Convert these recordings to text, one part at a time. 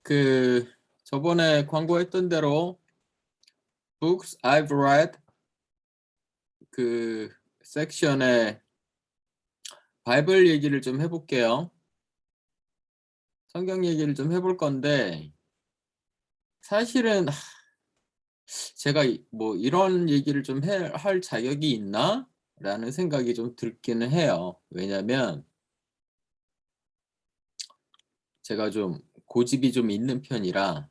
그 저번에 광고했던 대로 Books I've read 그 섹션에 바이블 얘기를 좀 해볼게요. 성경 얘기를 좀 해볼 건데 사실은 제가 뭐 이런 얘기를 좀 할 자격이 있나? 라는 생각이 좀 들기는 해요. 왜냐면 제가 좀 고집이 좀 있는 편이라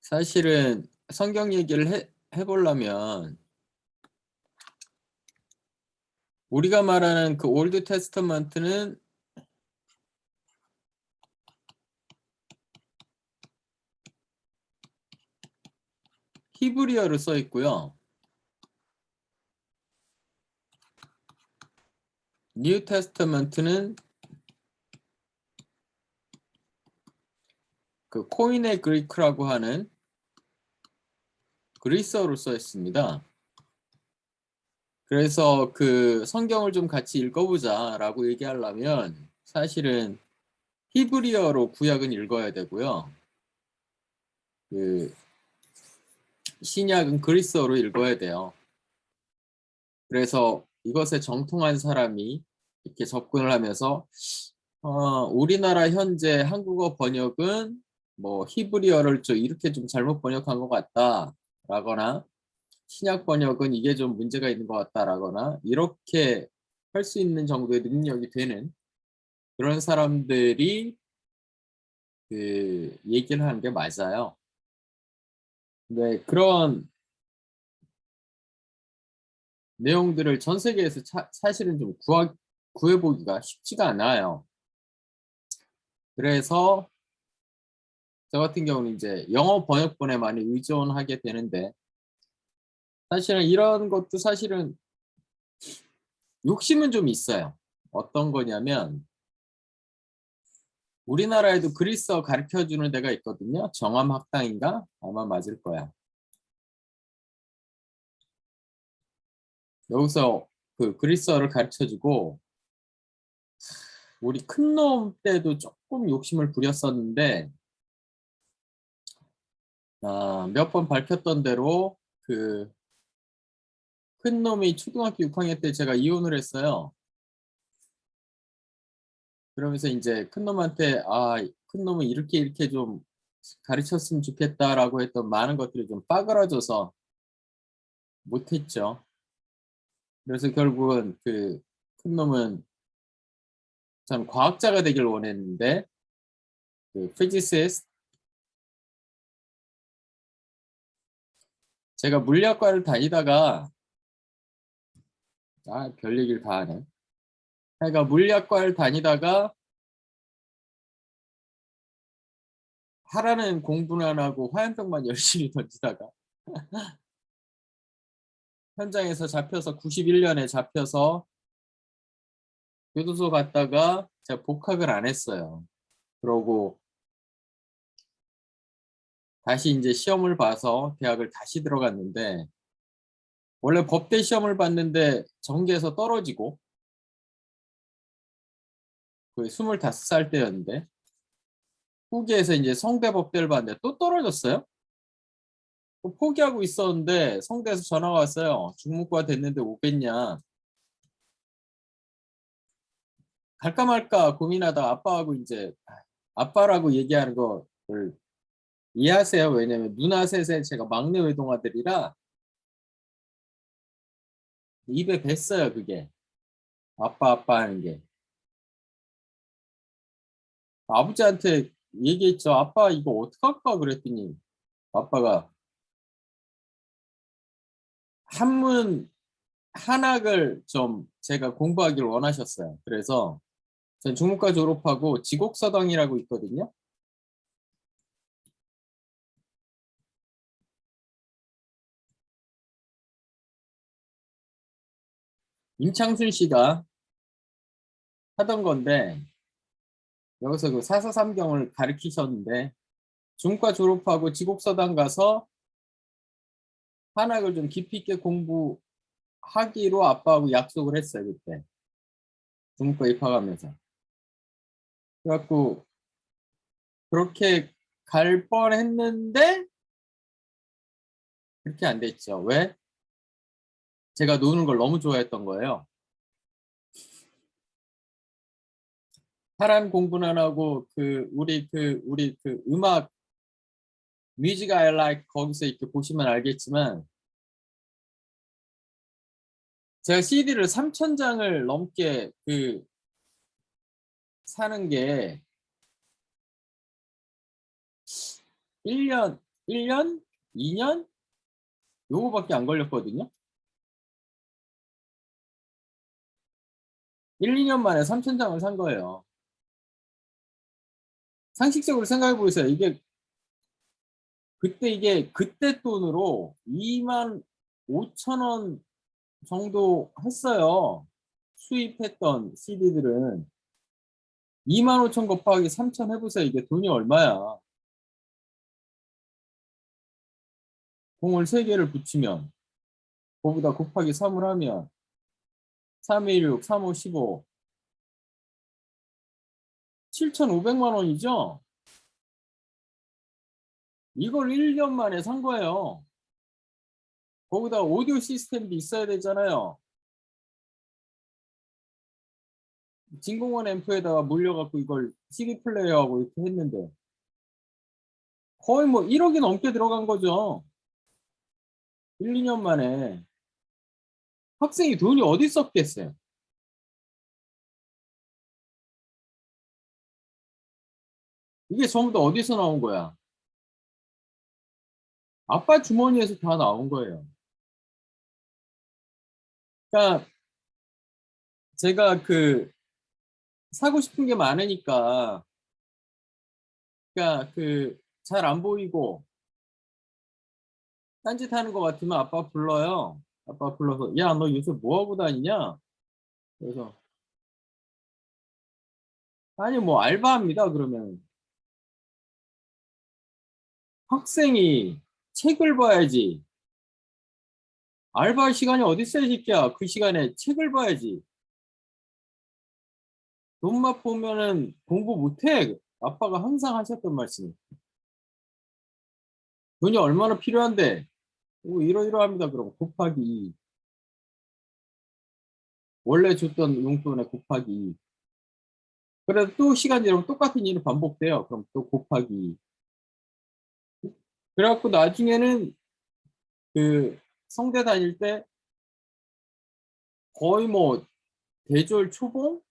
사실은 성경 얘기를 해보려면 우리가 말하는 그 올드 테스터먼트는 히브리어로 써 있고요. 뉴 테스터먼트는 그 코인의 그리크라고 하는 그리스어로 써 있습니다. 그래서 그 성경을 좀 같이 읽어보자 라고 얘기하려면 사실은 히브리어로 구약은 읽어야 되고요. 그 신약은 그리스어로 읽어야 돼요. 그래서 이것에 정통한 사람이 이렇게 접근을 하면서 우리나라 현재 한국어 번역은 뭐 히브리어를 좀 이렇게 좀 잘못 번역한 것 같다 라거나 신약 번역은 이게 좀 문제가 있는 것 같다라거나 이렇게 할 수 있는 정도의 능력이 되는 그런 사람들이 그 얘기를 하는 게 맞아요. 근데 그런 내용들을 전 세계에서 사실은 좀 구해보기가 쉽지가 않아요. 그래서 저 같은 경우는 이제 영어 번역본에 많이 의존하게 되는데 사실은 이런 것도 사실은 욕심은 좀 있어요. 어떤 거냐면 우리나라에도 그리스어 가르쳐주는 데가 있거든요. 정암학당인가? 아마 맞을 거야. 여기서 그 그리스어를 가르쳐주고 우리 큰놈 때도 조금 욕심을 부렸었는데 몇 번 밝혔던 대로 그 큰놈이 초등학교 6학년 때 제가 이혼을 했어요. 그러면서 이제 큰놈한테 큰놈은 이렇게 좀 가르쳤으면 좋겠다라고 했던 많은 것들이 좀 빠그라져서 못했죠. 그래서 결국은 그 큰놈은 전 과학자가 되길 원했는데 그 피지시스트 제가 물리학과를 다니다가 별 얘기를 다 하네. 그러니까 물리학과를 다니다가 하라는 공부는 안 하고 화염병만 열심히 던지다가 현장에서 잡혀서 91년에 잡혀서 교도소 갔다가 제가 복학을 안 했어요. 그러고 다시 이제 시험을 봐서 대학을 다시 들어갔는데 원래 법대 시험을 봤는데 전기에서 떨어지고 그 25살 때였는데 후기에서 이제 성대 법대를 봤는데 또 떨어졌어요. 또 포기하고 있었는데 성대에서 전화가 왔어요. 중문과 됐는데 오겠냐. 갈까 말까 고민하다가 아빠하고 이제 아빠라고 얘기하는 거를 이해하세요. 왜냐면 누나 셋에 제가 막내 외동아들이라 입에 뱄어요. 그게 아빠 하는 게. 아버지한테 얘기했죠. 아빠 이거 어떡할까 그랬더니 아빠가 한문 한학을 좀 제가 공부하기를 원하셨어요. 그래서 전 중문과 졸업하고 지곡서당이라고 있거든요. 임창순 씨가 하던 건데 여기서 그 사사삼경을 가르치셨는데 중과 졸업하고 지곡서당 가서 한학을 좀 깊이 있게 공부하고 하기로 아빠하고 약속을 했어요. 그때 중국과 입학하면서. 그래갖고 그렇게 갈 뻔했는데 그렇게 안 됐죠. 왜? 제가 노는 걸 너무 좋아했던 거예요. 사람 공부는 안 하고 우리 그 음악 뮤직 아이 라이크 거기서 이렇게 보시면 알겠지만 제가 CD를 3,000장을 넘게 사는 게 1년, 1년, 2년 요거밖에 안 걸렸거든요. 1, 2년 만에 3,000장을 산 거예요. 상식적으로 생각해 보세요. 이게 그때 돈으로 2만 5천 원 정도 했어요. 수입했던 CD들은 2만 5천 곱하기 3천 해보세요. 이게 돈이 얼마야? 공을 3개를 붙이면 그거보다 곱하기 3을 하면 3, 2, 6, 3, 5, 15 7,500만 원이죠? 이걸 1년 만에 산 거예요. 거기다 오디오 시스템도 있어야 되잖아요. 진공원 앰프에다가 물려갖고 이걸 CD 플레이어하고 이렇게 했는데 거의 뭐 1억이 넘게 들어간 거죠. 1, 2년 만에. 학생이 돈이 어디 있었겠어요? 이게 전부 다 어디서 나온 거야? 아빠 주머니에서 다 나온 거예요. 그러니까 제가 사고 싶은 게 많으니까 그러니까 잘 안 보이고 딴짓하는 것 같으면 아빠 불러요. 아빠 불러서 야, 너 요새 뭐 하고 다니냐? 그래서 아니 뭐 알바합니다. 그러면 학생이 책을 봐야지. 알바 시간이 어디 있어요, 이 새끼야. 그 시간에 책을 봐야지. 돈 맛보면은 공부 못해. 아빠가 항상 하셨던 말씀. 돈이 얼마나 필요한데? 이러이러합니다. 그럼 곱하기 2. 원래 줬던 용돈에 곱하기 2. 그래도 또 시간 지나면 똑같은 일이 반복돼요. 그럼 또 곱하기 2. 그래갖고 나중에는 성대 다닐 때 거의 뭐 대졸 초봉?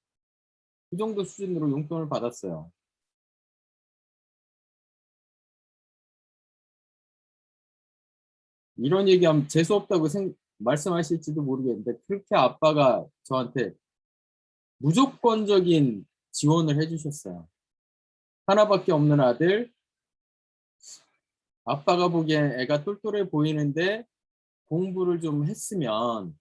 그 정도 수준으로 용돈을 받았어요. 이런 얘기하면 재수없다고 말씀하실지도 모르겠는데 그렇게 아빠가 저한테 무조건적인 지원을 해주셨어요. 하나밖에 없는 아들, 아빠가 보기엔 애가 똘똘해 보이는데 공부를 좀 했으면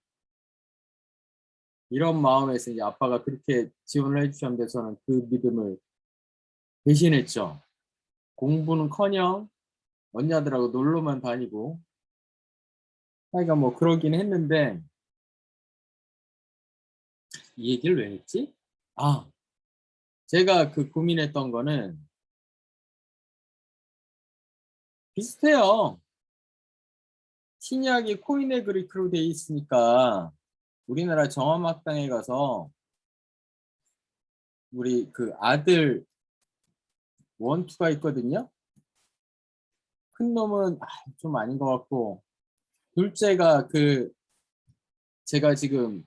이런 마음에서 이제 아빠가 그렇게 지원을 해주셨는데 저는 그 믿음을 대신했죠. 공부는커녕 언니들하고 놀러만 다니고 하여가 뭐 그러긴 했는데 이 얘기를 왜 했지? 아, 제가 고민했던 거는 비슷해요. 신약이 코인의 그리크로 돼 있으니까 우리나라 정엄학당에 가서 우리 아들 원투가 있거든요. 큰 놈은 좀 아닌 것 같고 둘째가 제가 지금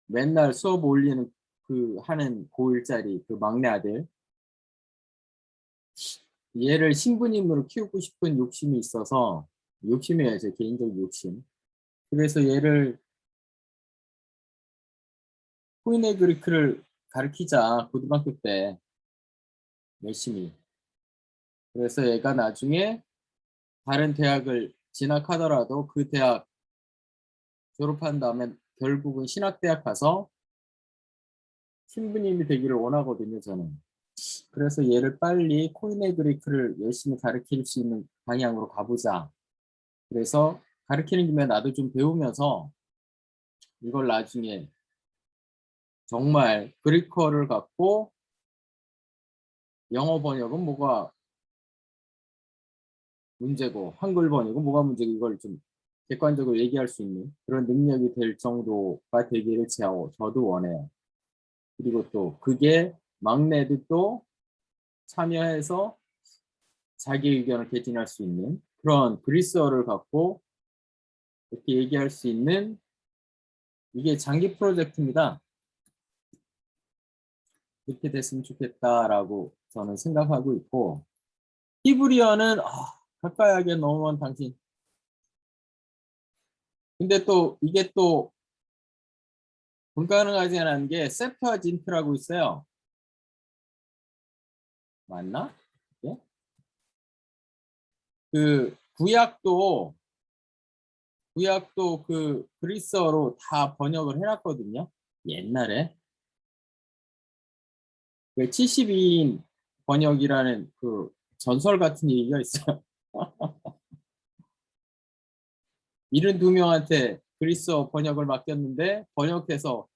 맨날 수업 올리는 하는 고1짜리 막내 아들 얘를 신부님으로 키우고 싶은 욕심이 있어서 욕심이에요. 제 개인적 욕심. 그래서 얘를 코인의 그리크를 가르치자 고등학교 때 열심히. 그래서 얘가 나중에 다른 대학을 진학하더라도 그 대학 졸업한 다음에 결국은 신학대학 가서 신부님이 되기를 원하거든요, 저는. 그래서 얘를 빨리 코인의 그리크를 열심히 가르칠 수 있는 방향으로 가보자. 그래서 가르치는 김에 나도 좀 배우면서 이걸 나중에 정말 그리커를 갖고 영어 번역은 뭐가 문제고 한글 번역은 뭐가 문제고 이걸 좀 객관적으로 얘기할 수 있는 그런 능력이 될 정도가 되기를 저도 원해요. 그리고 또 그게 막내도 또 참여해서 자기 의견을 개진할 수 있는 그런 그리스어를 갖고 이렇게 얘기할 수 있는 이게 장기 프로젝트입니다. 이렇게 됐으면 좋겠다라고 저는 생각하고 있고 히브리어는 가까이 하기엔 너무 먼 당신. 근데 또 이게 또 불가능하지 않은 게 세프아진트라고 있어요. 맞나? 예? 그 구약도 그 그리스어로 다 번역을 해놨거든요. 옛날에 그 72인 번역이라는 그 전설 같은 얘기가 있어요. 72명한테 그리스어 번역을 맡겼는데 번역해서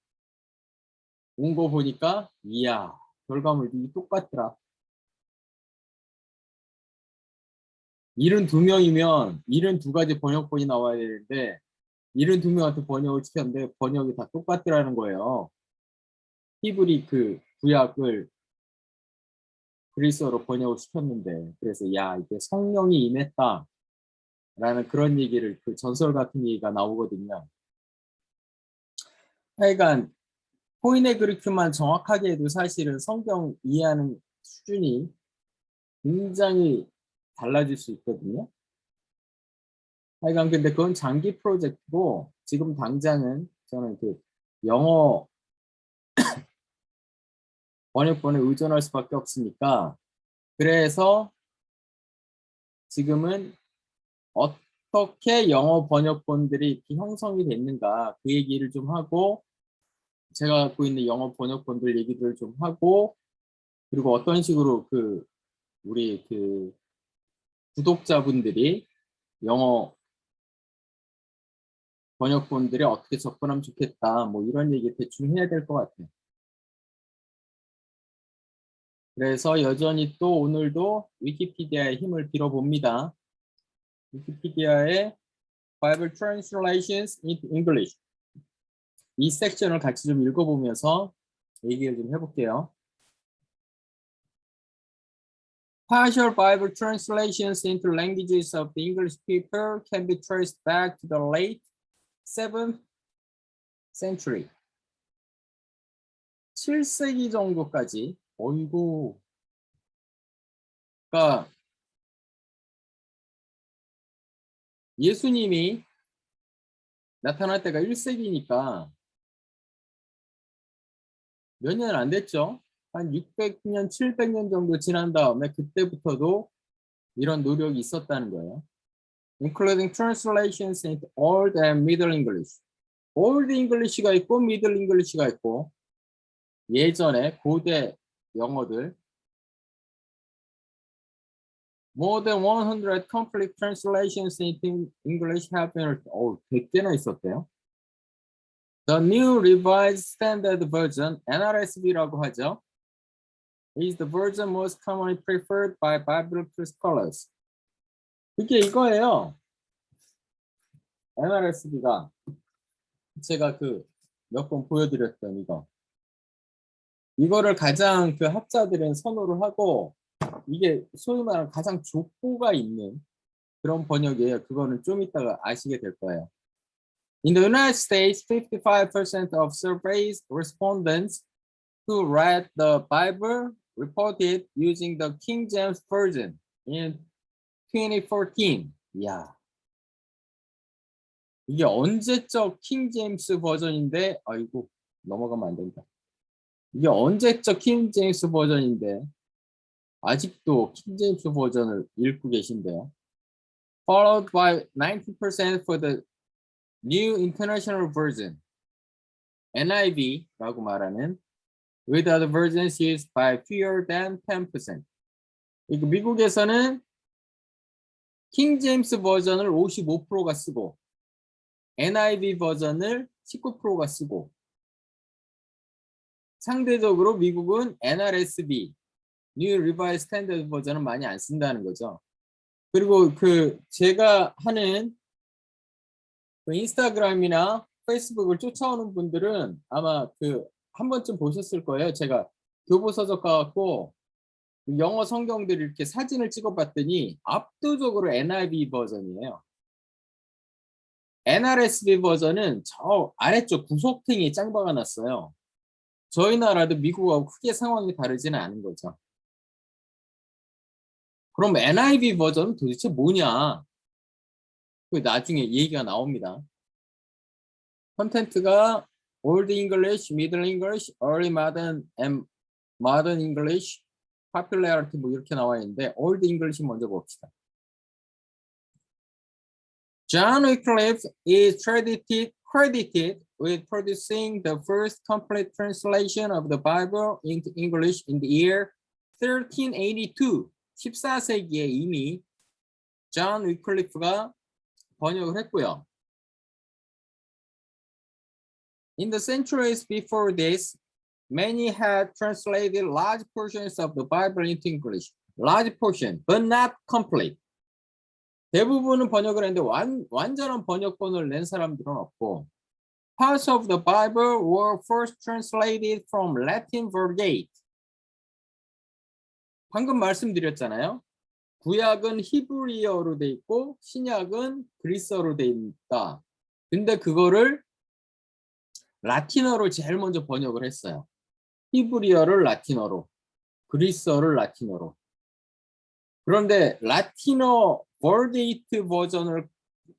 온 거 보니까 이야 결과물이 똑같더라. 72명이면 72가지 번역본이 나와야 되는데 72명한테 번역을 시켰는데 번역이 다 똑같더라는 거예요. 히브리 그 구약을 그리스어로 번역을 시켰는데 그래서 야 이게 성령이 임했다 라는 그런 얘기를 그 전설 같은 얘기가 나오거든요. 하여간 코인의 그리크만 정확하게 해도 사실은 성경 이해하는 수준이 굉장히 달라질 수 있거든요. 하여간 근데 그건 장기 프로젝트고 지금 당장은 저는 그 영어 번역본에 의존할 수밖에 없으니까 그래서 지금은 어떻게 영어 번역본들이 이렇게 형성이 됐는가 그 얘기를 좀 하고 제가 갖고 있는 영어 번역본들 얘기들을 좀 하고 그리고 어떤 식으로 그 우리 그 구독자분들이 영어 번역본들이 어떻게 접근하면 좋겠다 뭐 이런 얘기 대충 해야 될 것 같아요. 그래서 여전히 또 오늘도 위키피디아의 힘을 빌어봅니다. 위키피디아의 Bible Translations into English 이 섹션을 같이 좀 읽어보면서 얘기를 좀 해볼게요. Partial Bible translations into languages of the English people can be traced back to the late 7th century. 7세기 정도까지. 어이구. 그러니까 예수님이 나타날 때가 1세기니까 몇 년 안 됐죠? 한 600년, 700년 정도 지난 다음에 그때부터도 이런 노력이 있었다는 거예요. Including translations into Old and Middle English. Old English가 있고 Middle English가 있고 예전에 고대 영어들 More than 100 complete translations into English have been 100개나 있었대요. The New Revised Standard Version, NRSV라고 하죠. is the version most commonly preferred by Bible scholars. 그게 이거예요. NRSV가 제가 그 몇 번 보여드렸던 이거. 이거를 가장 그 학자들은 선호를 하고 이게 소위 말하는 가장 족보가 있는 그런 번역이에요. 그거는 좀 이따가 아시게 될 거예요. In the United States, 55% of surveyed respondents who read the Bible reported using the King James Version in 2014. 이야. 이게 언제적 킹 제임스 버전인데 아이고 넘어가면 안 된다. 이게 언제적 킹 제임스 버전인데 아직도 킹 제임스 버전을 읽고 계신데요. Followed by 90% for the New International Version, NIV라고 말하는 with other versions used by fewer than 10%. 미국에서는 킹 제임스 버전을 55%가 쓰고 NIV 버전을 19%가 쓰고 상대적으로 미국은 NRSV, New Revised Standard 버전은 많이 안 쓴다는 거죠. 그리고 그 제가 하는 그 인스타그램이나 페이스북을 쫓아오는 분들은 아마 그 한 번쯤 보셨을 거예요. 제가 교보서적 가갖고 영어 성경들 이렇게 사진을 찍어봤더니 압도적으로 NIV 버전이에요. NRSV 버전은 저 아래쪽 구석탱이에 짱 박아놨어요. 저희 나라도 미국하고 크게 상황이 다르지는 않은 거죠. 그럼 NIV 버전은 도대체 뭐냐? 그 나중에 얘기가 나옵니다. 컨텐츠가 Old English, Middle English, Early Modern and Modern English, Popularity 뭐 이렇게 나와 있는데 Old English 먼저 봅시다. John Wycliffe is credited with producing the first complete translation of the Bible into English in the year 1382. 14세기에 이미 존 위클리프가 번역을 했고요. In the centuries before this, many had translated large portions of the Bible into English. Large portion, but not complete. 대부분은 번역을 했는데 완전한 번역본을 낸 사람들은 없고 Parts of the Bible were first translated from Latin Vulgate. 방금 말씀드렸잖아요. 구약은 히브리어로 돼 있고 신약은 그리스어로 돼 있다. 근데 그거를 라틴어로 제일 먼저 번역을 했어요. 히브리어를 라틴어로, 그리스어를 라틴어로. 그런데 라틴어 벌게이트 버전을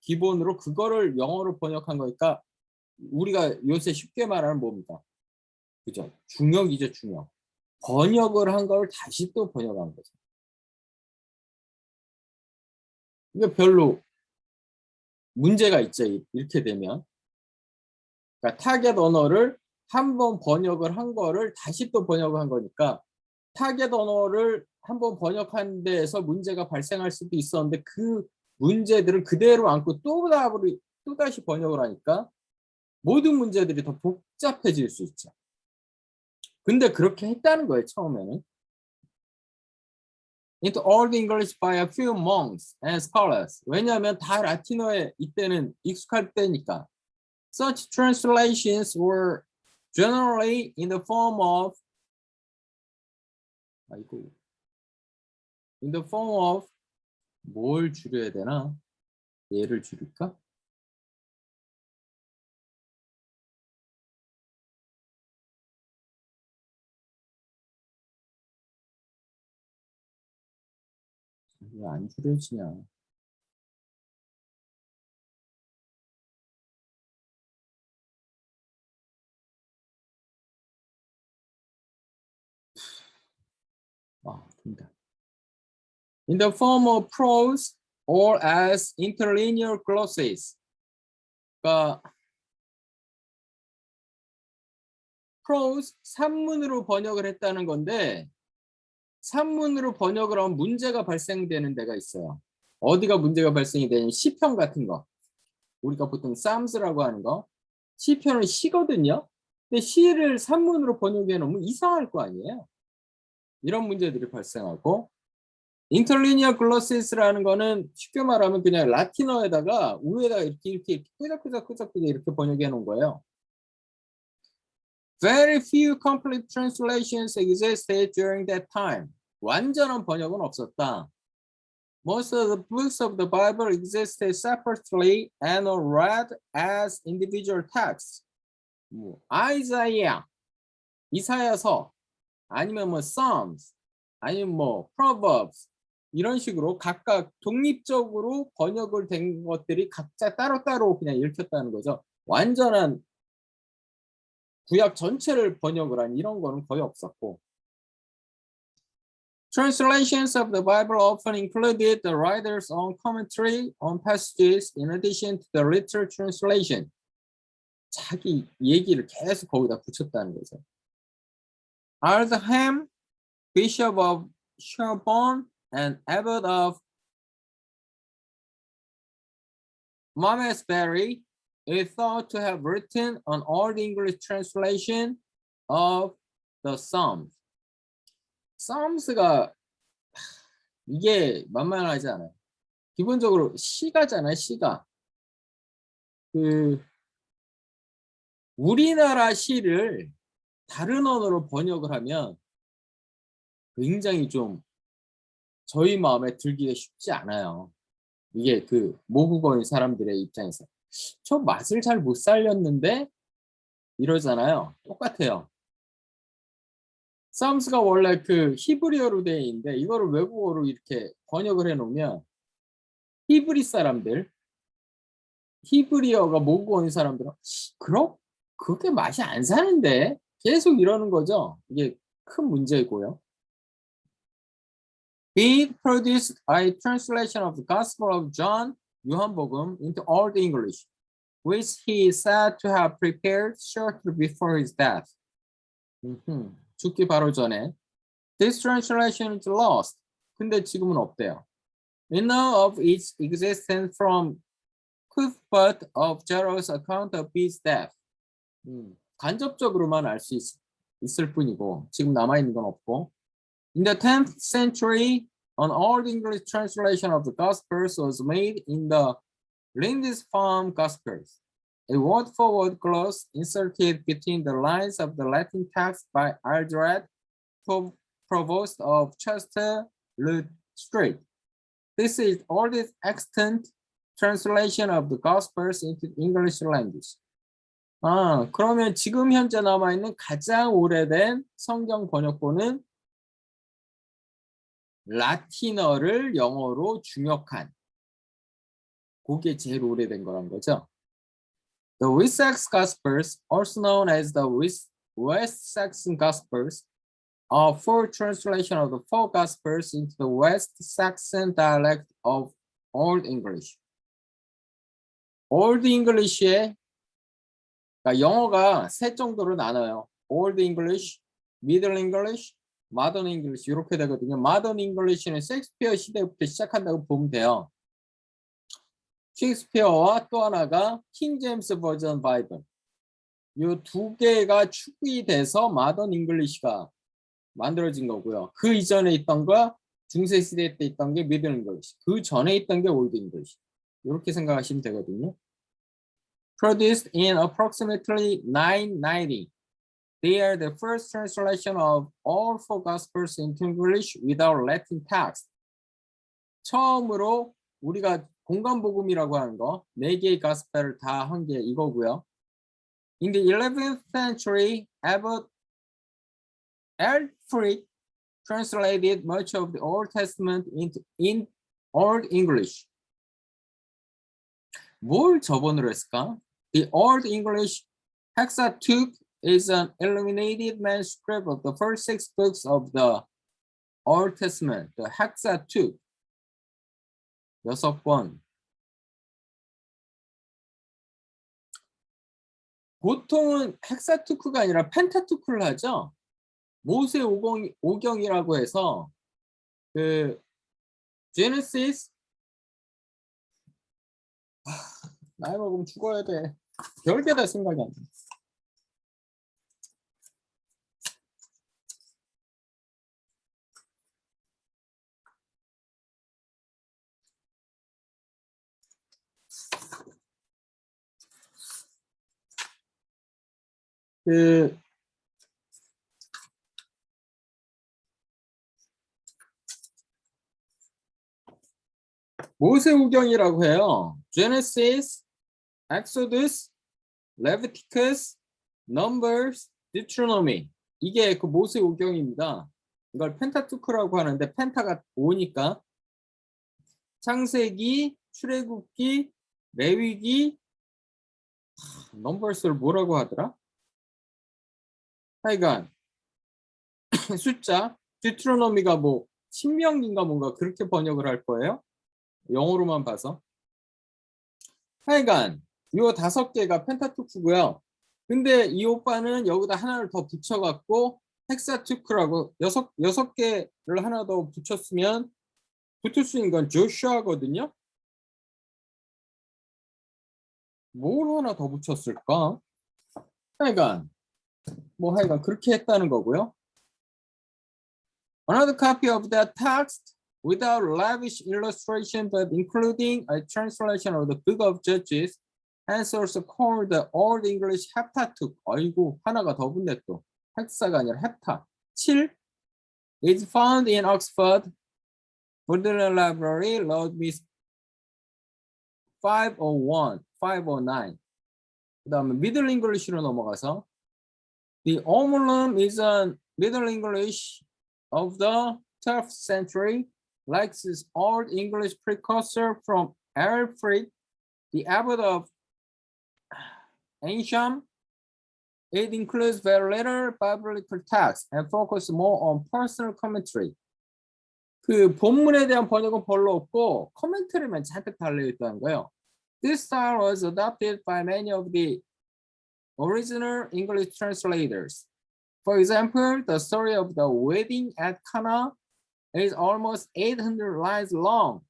기본으로 그거를 영어로 번역한 거니까 우리가 요새 쉽게 말하는 뭡니까? 그죠? 중역이죠, 중역. 번역을 한 걸 다시 또 번역한 거죠. 이게 별로 문제가 있죠, 이렇게 되면. 그러니까 타겟 언어를 한 번 번역을 한 거를 다시 또 번역을 한 거니까 타겟 언어를 한 번 번역한 데에서 문제가 발생할 수도 있었는데 그 문제들을 그대로 안고 또 다시 번역을 하니까 모든 문제들이 더 복잡해질 수 있죠. 근데 그렇게 했다는 거예요, 처음에는. Into Old English by a few monks and scholars. 왜냐하면 다 라틴어에 이때는 익숙할 때니까. Such translations were generally in the form of 뭘 줄여야 되나? 얘를 줄일까? 왜 안 줄여지냐? 된다. In the form of prose or as interlinear glosses. 그러니까 prose 산문으로 번역을 했다는 건데 산문으로 번역을 하면 문제가 발생되는 데가 있어요. 어디가 문제가 발생이 되냐면 시편 같은 거. 우리가 보통 Psalms라고 하는 거. 시편은 시거든요. 근데 시를 산문으로 번역해 놓으면 이상할 거 아니에요. 이런 문제들이 발생하고 인터리니어 글로시스라는 거는 쉽게 말하면 그냥 라틴어에다가 위에다가 이렇게 끄적끄적 이렇게 번역해 놓은 거예요. Very few complete translations existed during that time. 완전한 번역은 없었다. Most of the books of the Bible existed separately and are read as individual texts. 아이사야, 이사야서, 아니면 Psalms, 아니면 Proverbs 이런 식으로 각각 독립적으로 번역을 된 것들이 각자 따로따로 그냥 읽혔다는 거죠. 완전한 구약 전체를 번역을 한 이런 거는 거의 없었고. Translations of the Bible often included the writer's own commentary on passages in addition to the literal translation. 자기 얘기를 계속 거기다 붙였다는 거죠. Aldham, Bishop of Sherborne and Abbot of Malmesbury is thought to have written an Old English translation of the Psalms. Psalms가 이게 만만하지 않아요. 기본적으로 시가잖아요, 시가. 우리나라 시를 다른 언어로 번역을 하면 굉장히 좀 저희 마음에 들기가 쉽지 않아요. 이게 모국어인 사람들의 입장에서 저 맛을 잘 못 살렸는데 이러잖아요. 똑같아요. 쌈스가 원래 히브리어로 되어 있는데 이거를 외국어로 이렇게 번역을 해놓으면 히브리 사람들, 히브리어가 모국어인 사람들은 그렇게 맛이 안 사는데 계속 이러는 거죠. 이게 큰 문제고요. He produced a translation of the Gospel of John, 요한복음, into Old English, which he is said to have prepared shortly before his death. 죽기 바로 전에. This translation is lost. 근데 지금은 없대요. We know of its existence from Cuthbert of Jarrah's account of his death. 간접적으로만 알 수 있을 뿐이고 지금 남아있는 건 없고. In the 10th century, an Old English translation of the Gospels was made in the Lindisfarne Gospels. A word-for-word clause inserted between the lines of the Latin text by Aldred, provost of Chester le Street. This is the oldest extant translation of the Gospels into English language. 그러면 지금 현재 남아있는 가장 오래된 성경 번역본은 라틴어를 영어로 중역한 그게 제일 오래된 거란 거죠. The West Saxon Gospels, also known as the West Saxon Gospels, are full translation of the four Gospels into the West Saxon dialect of Old English. Old English의 그러니까 영어가 세 정도로 나눠요. Old English, Middle English, Modern English 이렇게 되거든요. Modern English는 셰익스피어 시대부터 시작한다고 보면 돼요. 셰익스피어와 또 하나가 킹 제임스 버전 바이블. 이 두 개가 축이 돼서 Modern English가 만들어진 거고요. 그 이전에 있던 거 중세 시대 때 있던 게 Middle English. 그 전에 있던 게 Old English. 이렇게 생각하시면 되거든요. Produced in approximately 990. They are the first translation of all four Gospels into English without Latin text. 처음으로 우리가 공간복음이라고 하는 거, 네 개의 가스펠을 다 한 게 이거고요. In the 11th century, Abbot Ælfric translated much of the Old Testament in Old English. 뭘 저번으로 했을까? The Old English Hexateuch is an illuminated manuscript of the first 6 books of the Old Testament. The Hexateuch. 6번. 보통은 헥사투크가 아니라 펜타투크를 하죠. 모세 오경이라고 해서 제네시스 나이 먹으면 죽어야 돼. 별게 다 생각이 안 나. 모세오경이라고 해요. Genesis, Exodus, Leviticus, Numbers, Deuteronomy. 이게 그 모세오경입니다. 이걸 펜타투크라고 하는데 펜타가 5니까 창세기, 출애굽기, 레위기, 넘버스를 뭐라고 하더라? 하여간 숫자, 디트로노미가 뭐 신명기인가 뭔가 그렇게 번역을 할 거예요. 영어로만 봐서. 하여간 이 5개가 펜타투크고요. 근데 이 오빠는 여기다 하나를 더 붙여갖고 헥사투크라고 6개를 하나 더 붙였으면 붙을 수 있는 건 조슈아거든요. 뭘 하나 더 붙였을까? 하여간 하여간 그렇게 했다는 거고요. Another copy of that text without lavish illustration but including a translation of the Book of Judges and also called the Old English Heptateuch. 아이고 하나가 더 붙네 또. 헥사가 아니라 헵타. 7. is found in Oxford Woodland Library, Lord Miss 501, 509. 그 다음에 Middle English로 넘어가서 The Omolum is a Middle English of the 12th century, like this Old English precursor from Alfred, the abbot of Ancient. It includes very little biblical text and focuses more on personal commentary. 그 본문에 대한 번역은 별로 없고 커멘터리만 잔뜩 달려 있다는 거예요. This style was adopted by many of the original English translators. For example, the story of the wedding at Cana is almost 800 lines long,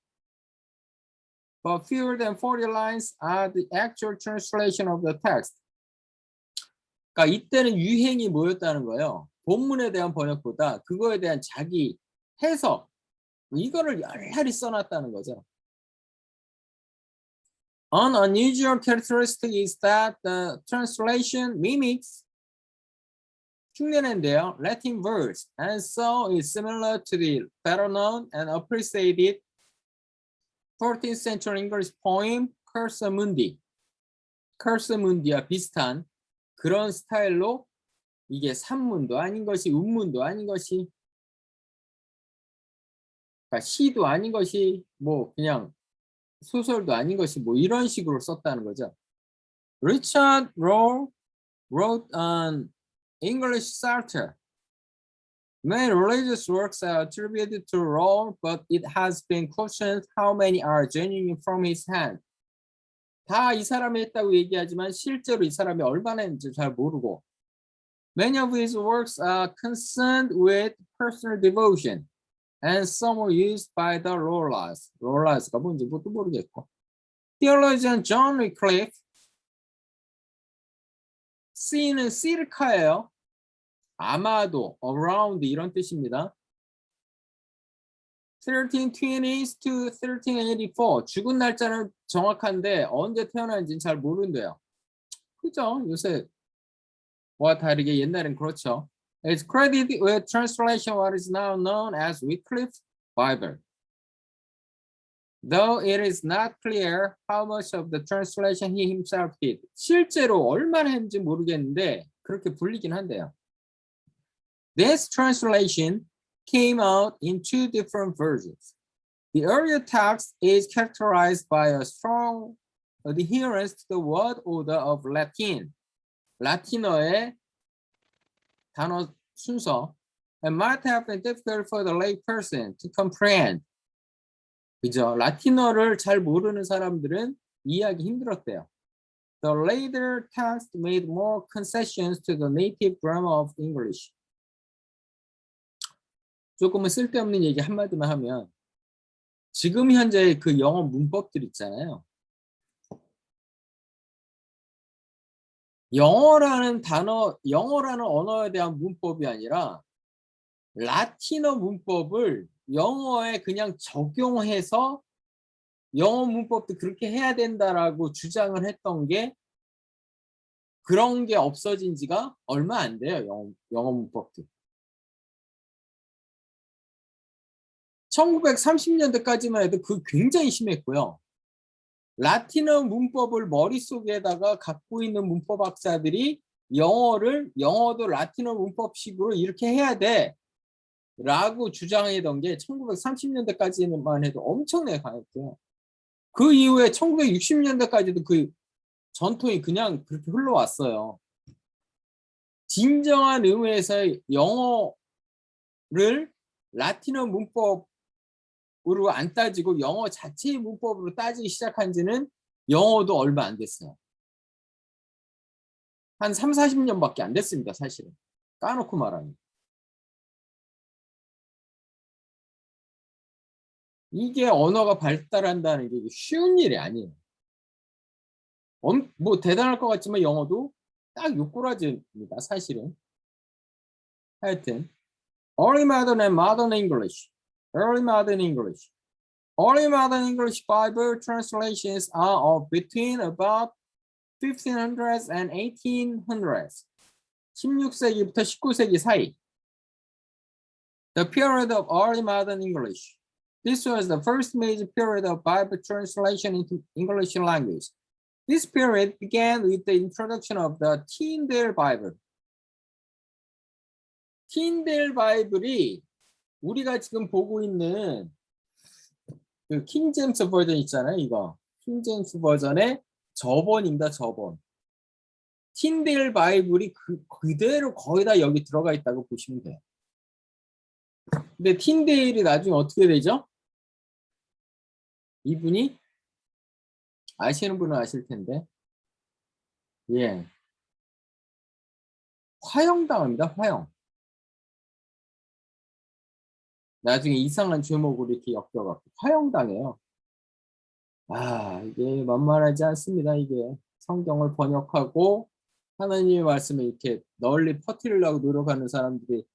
but fewer than 40 lines are the actual translation of the text. 그러니까 이때는 유행이 뭐였다는 거예요. 본문에 대한 번역보다 그거에 대한 자기 해석, 이거를 열렬히 써놨다는 거죠. An unusual characteristic is that the translation mimics 흉내낸데요, Latin verse, and so is similar to the better known and appreciated 14th century English poem Cursa Mundi. Cursa Mundi와 비슷한 그런 스타일로 이게 산문도 아닌 것이 운문도 아닌 것이 그러니까 시도 아닌 것이 그냥 소설도 아닌 것이 이런 식으로 썼다는 거죠. Richard Rohr wrote an English Psalter. Many religious works are attributed to Rohr, but it has been questioned how many are genuine from his hand. 다 이 사람이 했다고 얘기하지만 실제로 이 사람이 얼마나 했는지 잘 모르고 Many of his works are concerned with personal devotion, and some were used by the Rollers. Rollers가 뭔지 뭣도 모르겠고. Theologian John Wycliffe, C는 circa예요. 아마도, around 이런 뜻입니다. 1320s to 1384. 죽은 날짜는 정확한데 언제 태어난지는 잘 모른대요. 그죠? 요새 와 다르게 옛날엔 그렇죠. It's credited with translation what is now known as Wycliffe's Bible. Though it is not clear how much of the translation he himself did. 실제로 얼마나 했는지 모르겠는데 그렇게 불리긴 한데요. This translation came out in two different versions. The earlier text is characterized by a strong adherence to the word order of Latin. 라틴어의 단어 순서 and might have been difficult for the lay person to comprehend. 그죠? 라틴어를 잘 모르는 사람들은 이해하기 힘들었대요. The later text made more concessions to the native grammar of English. 조금은 쓸데없는 얘기 한마디만 하면 지금 현재 그 영어 문법들 있잖아요. 영어라는 언어에 대한 문법이 아니라 라틴어 문법을 영어에 그냥 적용해서 영어 문법도 그렇게 해야 된다라고 주장을 했던 게 그런 게 없어진 지가 얼마 안 돼요. 영어 문법도. 1930년대까지만 해도 그 굉장히 심했고요. 라틴어 문법을 머릿속에다가 갖고 있는 문법학자들이 영어도 라틴어 문법식으로 이렇게 해야 돼 라고 주장하던 게 1930년대까지만 해도 엄청나게 강했고요. 그 이후에 1960년대까지도 그 전통이 그냥 그렇게 흘러왔어요. 진정한 의미에서의 영어를 라틴어 문법으로 안 따지고 영어 자체의 문법으로 따지기 시작한 지는 영어도 얼마 안 됐어요. 한 3, 40년밖에 안 됐습니다. 사실은. 까놓고 말하면. 이게 언어가 발달한다는 게 쉬운 일이 아니에요. 뭐 대단할 것 같지만 영어도 딱 요꼬라지입니다. 사실은. 하여튼 Early Modern and Modern English. Early Modern English. Early Modern English Bible translations are of between about 1500s and 1800s. 16세기부터 19세기 사이. The period of early modern English. This was the first major period of Bible translation into English language. This period began with the introduction of the Tyndale Bible. Tyndale 바이블이 우리가 지금 보고 있는 그 킹제임스 버전 있잖아요. 이거 킹제임스 버전의 저번입니다. 저번. 틴데일 바이블이 그대로 거의 다 여기 들어가 있다고 보시면 돼요. 근데 틴데일이 나중에 어떻게 되죠? 이분이 아시는 분은 아실 텐데, 예, 화형당합니다. 화형. 나중에 이상한 제목으로 이렇게 엮여갖고 화형당해요. 아, 이게 만만하지 않습니다. 이게 성경을 번역하고 하나님의 말씀을 이렇게 널리 퍼뜨리려고 노력하는 사람들이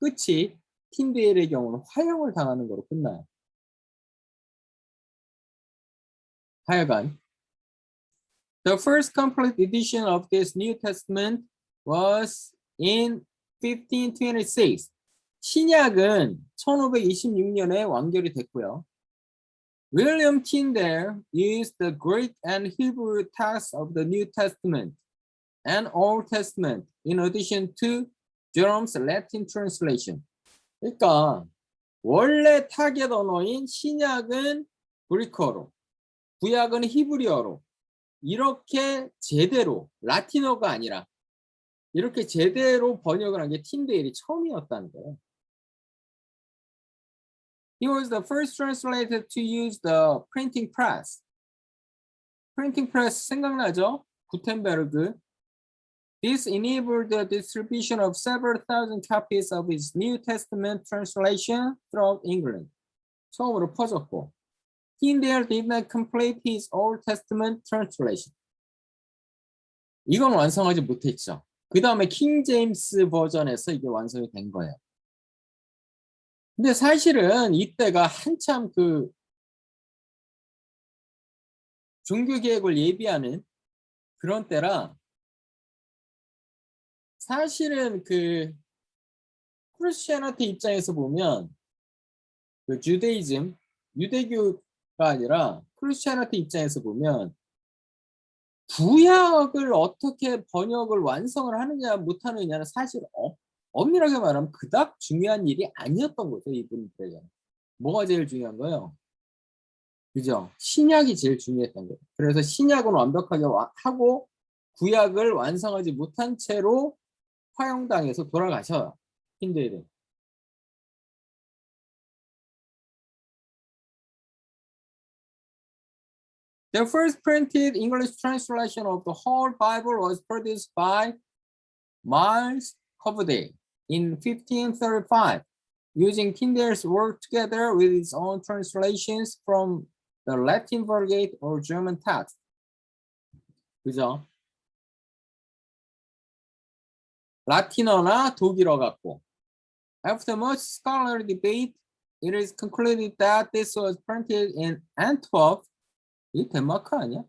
끝이 틴데일의 경우는 화형을 당하는 거로 끝나요. 하여간 The first complete edition of this New Testament was in 1526. 신약은 1526년에 완결이 됐고요. William Tyndale used the Greek and Hebrew texts of the New Testament and Old Testament in addition to Jerome's Latin translation. 그러니까 원래 타겟 언어인 신약은 그리커로, 구약은 히브리어로 이렇게 제대로 라틴어가 아니라 이렇게 제대로 번역을 한 게 틴데일이 처음이었다는 거예요. He was the first translator to use the printing press. Printing press 생각나죠? 구텐베르그. This enabled the distribution of several thousand copies of his New Testament translation throughout England. 처음으로 퍼졌고. Tyndale did not complete his Old Testament translation. 이건 완성하지 못했죠. 그 다음에 킹 제임스 버전에서 이게 완성이 된 거예요. 근데 사실은 이때가 한참 그 종교개혁을 예비하는 그런 때라 사실은 그 크리스티아니티 입장에서 보면 그 주데이즘, 유대교가 아니라 크리스티아니티 입장에서 보면 구약을 어떻게 번역을 완성을 하느냐 못하느냐는 사실 엄밀하게 말하면 그닥 중요한 일이 아니었던 거죠. 이분들에게는. 뭐가 제일 중요한 거예요? 그죠? 신약이 제일 중요했던 거예요. 그래서 신약은 완벽하게 하고 구약을 완성하지 못한 채로 화형당해서 돌아가셔요. 힌두애들. The first printed English translation of the whole Bible was produced by Miles Coverdale in 1535, using Tyndale's work together with his own translations from the Latin Vulgate or German text. 그죠? 라틴어나 독일어 같고. After much scholarly debate, it is concluded that this was printed in Antwerp. 이 덴마크 아니야?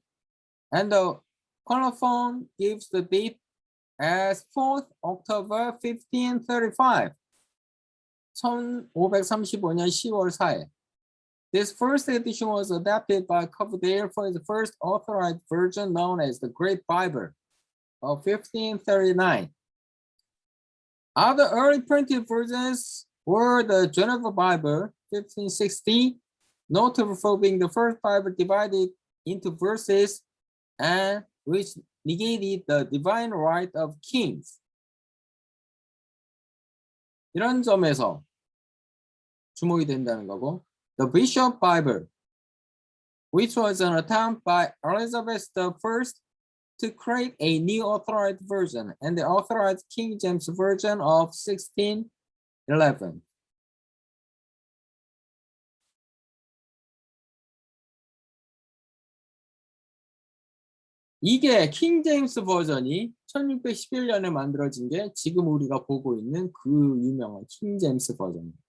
And the colophon gives the date as 4th October 1535. 1535년 10월 4일. This first edition was adapted by Coverdale for the first authorized version known as the Great Bible of 1539. Other early printed versions were the Geneva Bible, 1560, notable for being the first Bible divided into verses and which negated the divine right of kings. 이런 점에서 주목이 된다는 거고. The Bishop Bible, which was an attempt by Elizabeth I to create a new authorized version, and the authorized King James Version of 1611. 이게 킹 제임스 버전이 1611년에 만들어진 게 지금 우리가 보고 있는 그 유명한 킹 제임스 버전입니다.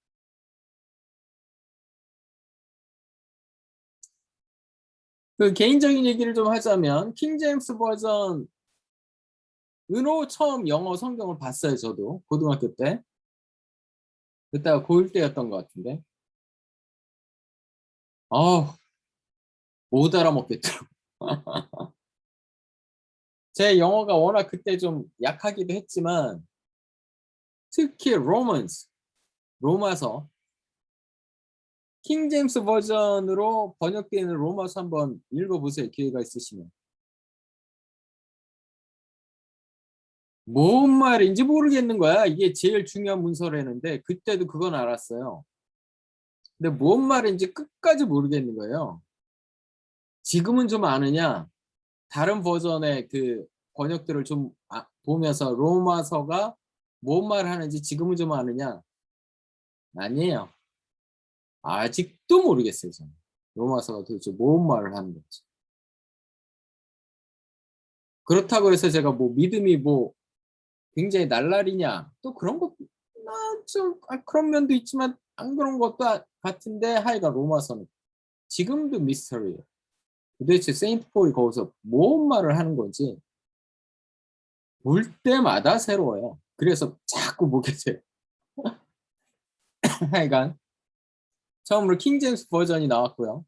그 개인적인 얘기를 좀 하자면 킹 제임스 버전으로 처음 영어 성경을 봤어요. 저도 고등학교 때. 그때가 고1 때였던 것 같은데. 못 알아먹겠더라고. 제 영어가 워낙 그때 좀 약하기도 했지만 특히 로마서 킹 제임스 버전으로 번역되어 있는 로마서 한번 읽어보세요. 기회가 있으시면. 뭔 말인지 모르겠는 거야. 이게 제일 중요한 문서라는데 그때도 그건 알았어요. 근데 뭔 말인지 끝까지 모르겠는 거예요. 지금은 좀 아느냐? 다른 버전의 그 번역들을 좀 보면서 로마서가 뭔 말을 하는지 지금은 좀 아느냐? 아니에요. 아직도 모르겠어요. 저는. 로마서가 도대체 뭔 말을 하는 건지. 그렇다고 해서 제가 뭐 믿음이 뭐 굉장히 날라리냐? 또 그런 것, 좀 그런 면도 있지만 안 그런 것도 같은데 하여간 로마서는 지금도 미스터리예요. 도대체 세인트 폴이 거기서 뭔 말을 하는 건지 볼 때마다 새로워요. 그래서 자꾸 보게 돼요. 하여간 처음으로 킹 제임스 버전이 나왔고요.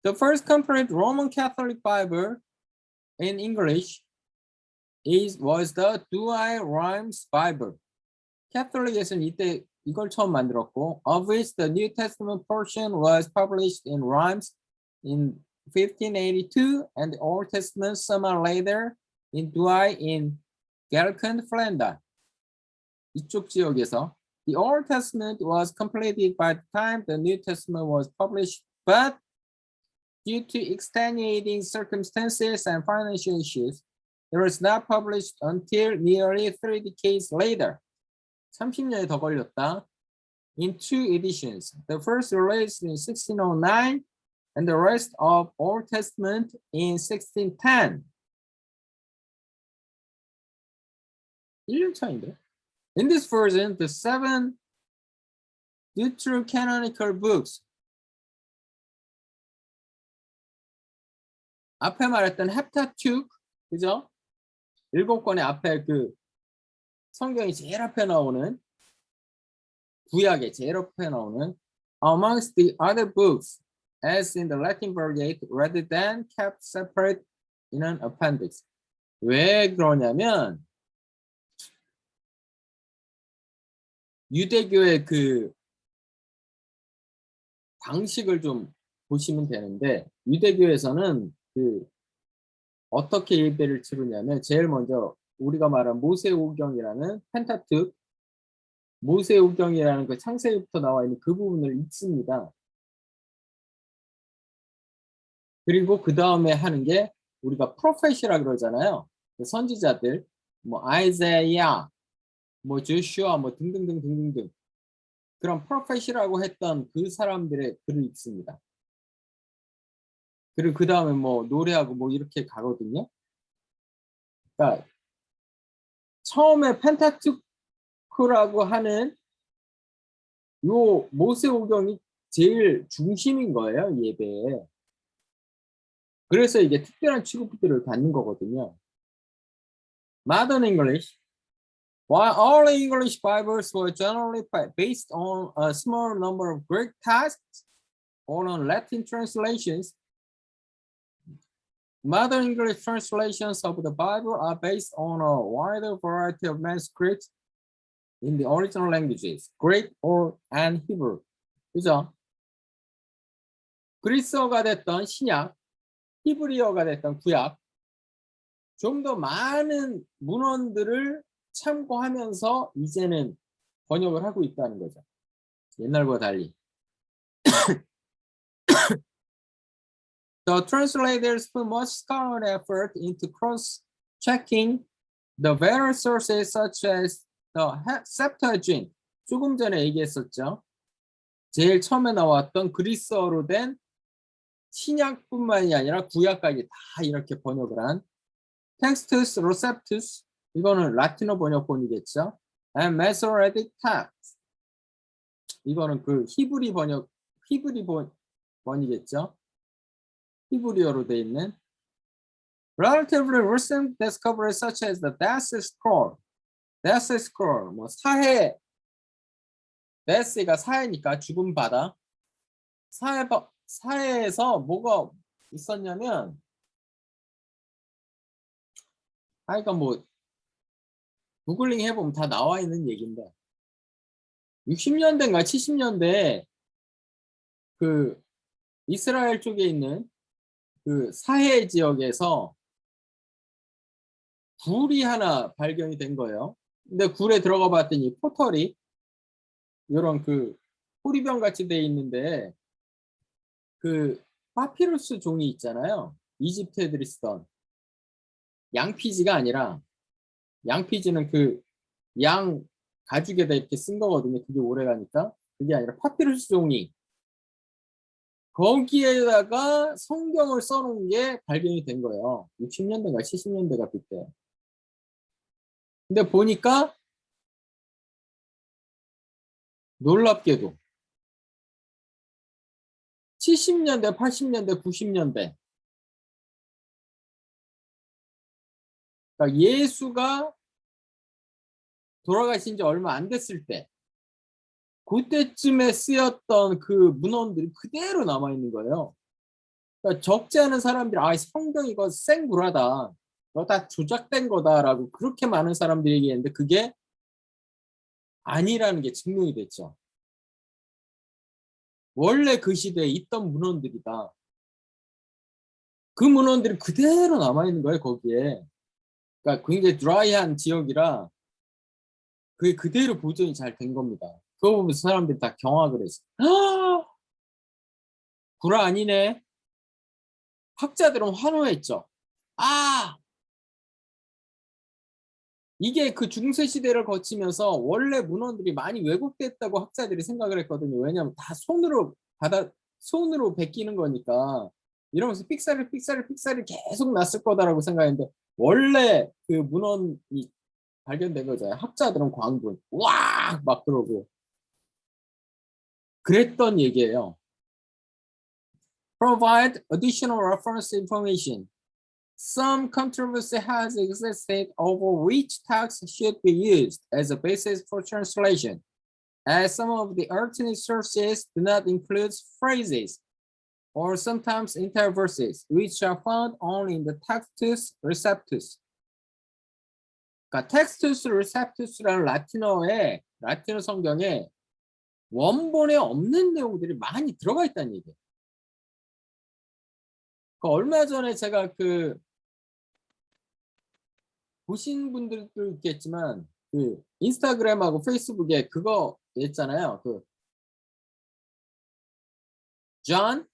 The first complete Roman Catholic Bible in English was the Douay-Rheims Bible. 캐톨릭에서는 이때 이걸 처음 만들었고, of which the New Testament portion was published in Rheims in 1582, and the Old Testament somewhat later in Douay in Gallican, Flanders. 이쪽 지역에서 the Old Testament was completed by the time the New Testament was published, but due to extenuating circumstances and financial issues, it was not published until nearly 3 decades later. 30년이 더 걸렸다. In 2 editions. The first released in 1609 and the rest of Old Testament in 1610. 1년 차인데? In this version, the 7 deuterocanonical books, 앞에 말했던 헵타투크, 그죠? 7권의 앞에 그 성경이 제일 앞에 나오는 구약의 제일 앞에 나오는 amongst the other books as in the Latin Vulgate rather than kept separate in an appendix. 왜 그러냐면 유대교의 그 방식을 좀 보시면 되는데 유대교에서는 그 어떻게 예배를 치르냐면 제일 먼저 우리가 말한 모세오경이라는 펜타투크 모세오경이라는 그 창세기부터 나와 있는 그 부분을 읽습니다. 그리고 그 다음에 하는 게 우리가 프로페시라 그러잖아요. 선지자들, 뭐 아이자야, 뭐 조슈아, 뭐 등등등 그런 프로페시라고 했던 그 사람들의 글을 읽습니다. 그리고 그 다음에 뭐 노래하고 뭐 이렇게 가거든요. 그러니까 처음에 펜타투크라고 하는 요 모세오경이 제일 중심인 거예요, 예배에. 그래서 이게 특별한 취급들을 받는 거거든요. Modern English. While all English Bibles were generally based on a small number of Greek texts or on Latin translations, modern English translations of the Bible are based on a wider variety of manuscripts in the original languages, Greek and Hebrew. 그죠? 그리스어가 됐던 신약, 히브리어가 됐던 구약, 좀 더 많은 문헌들을 참고하면서 이제는 번역을 하고 있다는 거죠. 옛날보다 달리. The translators put much scholarly effort into cross-checking the various sources such as the Septuagint. 조금 전에 얘기했었죠. 제일 처음에 나왔던 그리스어로 된 신약뿐만이 아니라 구약까지 다 이렇게 번역을 한 Textus Receptus 이거는 라틴어 번역본이겠죠. And Masoretic Text 이거는 그 히브리 번이겠죠. 히브리어로 돼 있는 Relatively recent discoveries such as the Death Scroll 뭐 사해 데스가 사해니까 죽음 바다 사해에서 뭐가 있었냐면 그러니까 뭐 구글링 해보면 다 나와 있는 얘기인데 60년대인가 70년대에 그 이스라엘 쪽에 있는 그 사해 지역에서 굴이 하나 발견이 된 거예요. 근데 굴에 들어가 봤더니 포털이 이런 그 호리병 같이 돼 있는데 그 파피루스 종이 있잖아요. 이집트 애들이 쓰던 양피지가 아니라 양피지는 그 양 가죽에다 이렇게 쓴 거거든요. 그게 오래 가니까 그게 아니라 파피루스 종이 거기에다가 성경을 써놓은 게 발견이 된 거예요. 60년대인가 70년대가 그때. 근데 보니까 놀랍게도 70년대, 80년대, 90년대 그러니까 예수가 돌아가신 지 얼마 안 됐을 때 그때쯤에 쓰였던 그 문헌들이 그대로 남아있는 거예요. 그러니까 적지 않은 사람들이 성경 이거 생구라다. 너 다 조작된 거다라고 그렇게 많은 사람들이 얘기했는데 그게 아니라는 게 증명이 됐죠. 원래 그 시대에 있던 문헌들이다. 그 문헌들이 그대로 남아있는 거예요, 거기에. 그러니까 굉장히 드라이한 지역이라 그게 그대로 보존이 잘 된 겁니다. 그거 보면서 사람들이 다 경악을 했어. 구라 아니네. 학자들은 환호했죠. 이게 그 중세 시대를 거치면서 원래 문헌들이 많이 왜곡됐다고 학자들이 생각을 했거든요. 왜냐하면 다 손으로 베끼는 거니까 이러면서 삑사리 계속 났을 거다라고 생각했는데 원래 그 문헌이 발견된 거잖아요. 학자들은 광분 와! 막 그러고 그랬던 얘기예요. Provide additional reference information. Some controversy has existed over which text should be used as a basis for translation, as some of the alternate sources do not include phrases or sometimes entire verses, which are found only in the Textus Receptus. 그러니까 Textus Receptus라는 라틴어 성경에 원본에 없는 내용들이 많이 들어가 있다는 얘기예요. 얼마 전에 제가 보신 분들도 있겠지만 그 인스타그램하고 페이스북에 그거 있잖아요. 존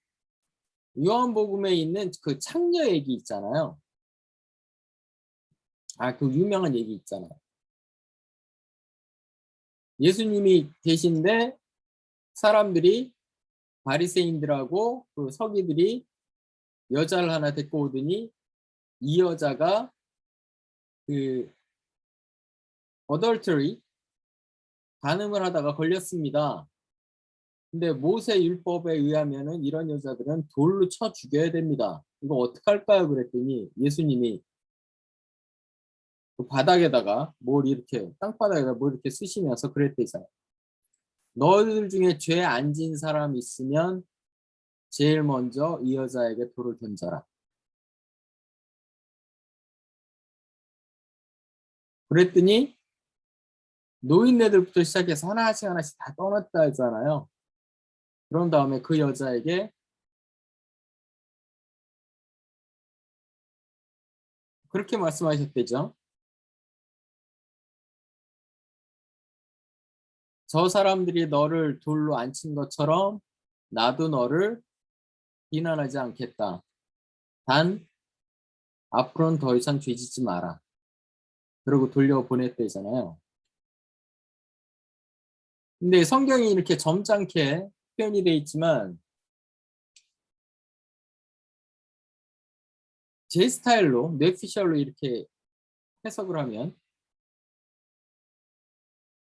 요한복음에 있는 그 창녀 얘기 있잖아요. 그 유명한 얘기 있잖아요. 예수님이 계신데 사람들이 바리새인들하고 그 서기들이 여자를 하나 데리고 오더니 이 여자가 그 어덜터리 간음을 하다가 걸렸습니다. 근데 모세 율법에 의하면은 이런 여자들은 돌로 쳐 죽여야 됩니다. 이거 어떡할까요? 그랬더니 예수님이 그 바닥에다가 땅바닥에다 뭘 이렇게 쓰시면서 그랬대요. 너희들 중에 죄 안 진 사람 있으면 제일 먼저 이 여자에게 돌을 던져라. 그랬더니 노인네들부터 시작해서 하나씩 다 떠났다 했잖아요. 그런 다음에 그 여자에게 그렇게 말씀하셨대죠. 저 사람들이 너를 돌로 안 친 것처럼 나도 너를 비난하지 않겠다. 단 앞으로는 더 이상 죄 짓지 마라. 그러고 돌려보냈대잖아요. 근데 성경이 이렇게 점잖게 표현이 돼 있지만 제 스타일로 뇌피셜로 이렇게 해석을 하면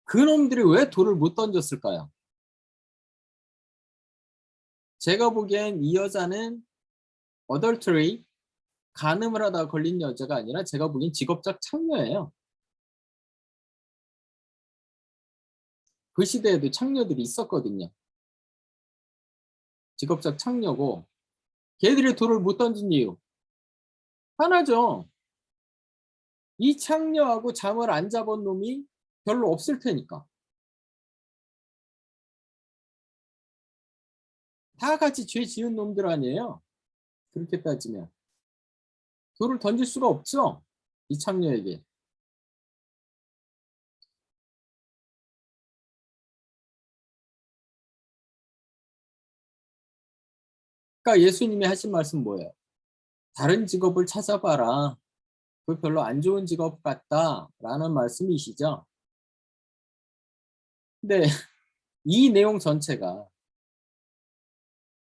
그놈들이 왜 돌을 못 던졌을까요? 제가 보기엔 이 여자는 adultery, 간음을 하다가 걸린 여자가 아니라 제가 보기엔 직업적 창녀예요. 그 시대에도 창녀들이 있었거든요. 직업적 창녀고 걔들이 돌을 못 던진 이유 하나죠. 이 창녀하고 잠을 안 잡은 놈이 별로 없을 테니까. 다 같이 죄 지은 놈들 아니에요. 그렇게 따지면. 돌을 던질 수가 없죠. 이 창녀에게. 그러니까 예수님이 하신 말씀 뭐예요? 다른 직업을 찾아봐라. 그 별로 안 좋은 직업 같다라는 말씀이시죠. 근데 이 내용 전체가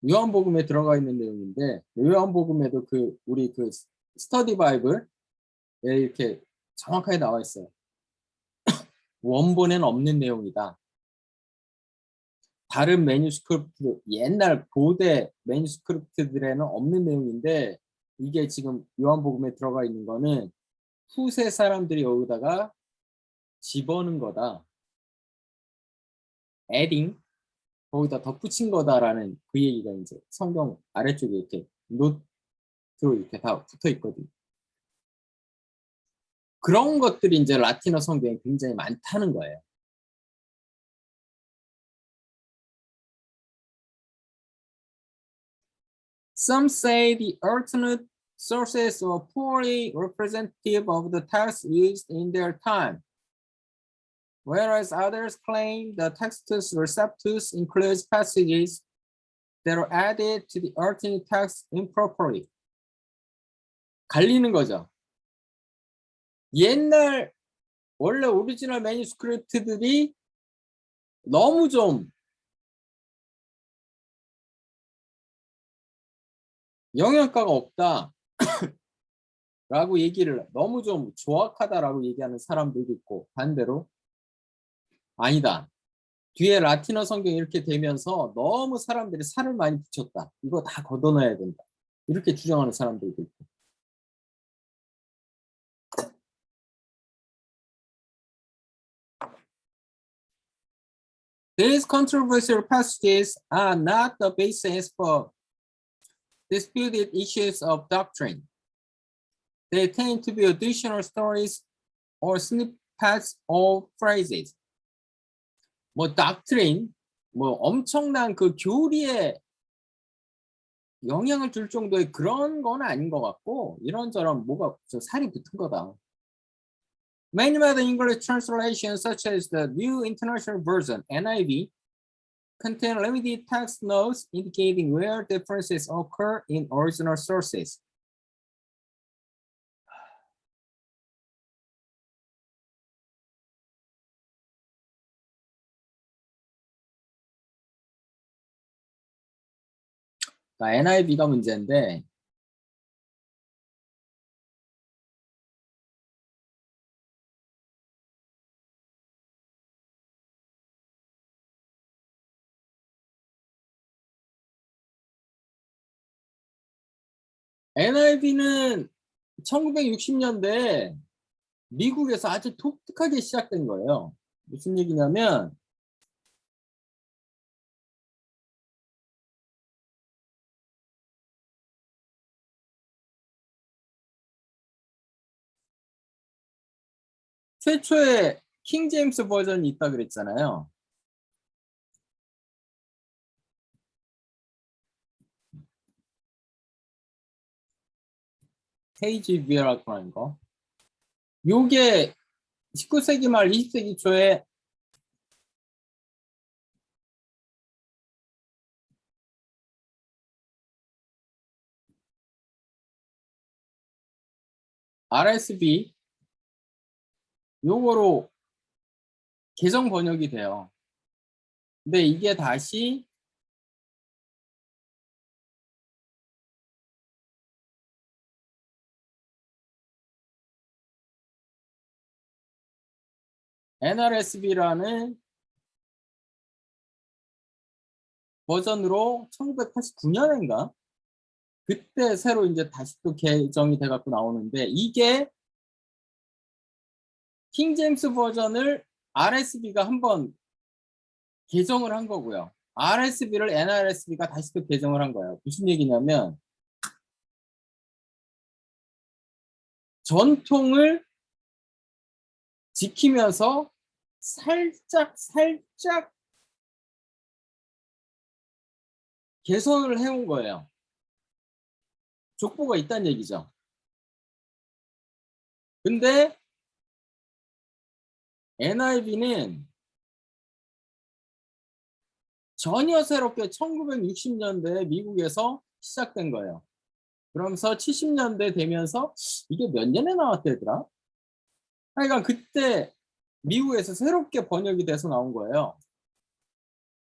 요한복음에 들어가 있는 내용인데 요한복음에도 우리 스터디 바이블에 이렇게 정확하게 나와 있어요. 원본에는 없는 내용이다. 다른 매뉴스크립트, 옛날 고대 매뉴스크립트들에는 없는 내용인데 이게 지금 요한복음에 들어가 있는 거는 후세 사람들이 여기다가 집어넣은 거다. adding, 거기다 덧붙인 거다라는 그 얘기가 이제 성경 아래쪽에 이렇게 노트로 이렇게 다 붙어 있거든요. 그런 것들이 이제 라틴어 성경에 굉장히 많다는 거예요. Some say the alternate sources are poorly representative of the text used in their time, whereas others claim the Textus Receptus includes passages that are added to the alternate text improperly. 갈리는 거죠. 옛날 원래 오리지널 매니스크립트들이 너무 좀 영양가가 없다 라고 얘기를 너무 좀 조악하다라고 얘기하는 사람들도 있고 반대로 아니다. 뒤에 라틴어 성경이 이렇게 되면서 너무 사람들이 살을 많이 붙였다. 이거 다 걷어놔야 된다. 이렇게 주장하는 사람들도 있고. These controversial passages are not the basis for disputed issues of doctrine. They tend to be additional stories or snippets of phrases. 뭐 doctrine, 뭐 엄청난 그 교리에 영향을 줄 정도의 그런 건 아닌 것 같고 이런저런 뭐가 살이 붙은 거다. Many other English translations, such as the New International Version (NIV), contain limited text notes indicating where differences occur in original sources. NIV가 문제인데 NIV는 1960년대에 미국에서 아주 독특하게 시작된 거예요. 무슨 얘기냐면 최초의 킹 제임스 버전이 있다 그랬잖아요. KGV라고 하는 거. 요게 19세기 말 20세기 초에 RSV 요거로 개정 번역이 돼요. 근데 이게 다시 NRSV라는 버전으로 1989년인가? 그때 새로 이제 다시 또 개정이 돼갖고 나오는데 이게 킹제임스 버전을 RSV가 한번 개정을 한 거고요. RSV를 NRSV가 다시 또 개정을 한 거예요. 무슨 얘기냐면 전통을 지키면서 살짝 개선을 해온 거예요. 족보가 있다는 얘기죠. 근데 NIV는 전혀 새롭게 1960년대에 미국에서 시작된 거예요. 그러면서 70년대 되면서 이게 몇 년에 나왔대더라? 하여간 그때 미국에서 새롭게 번역이 돼서 나온 거예요.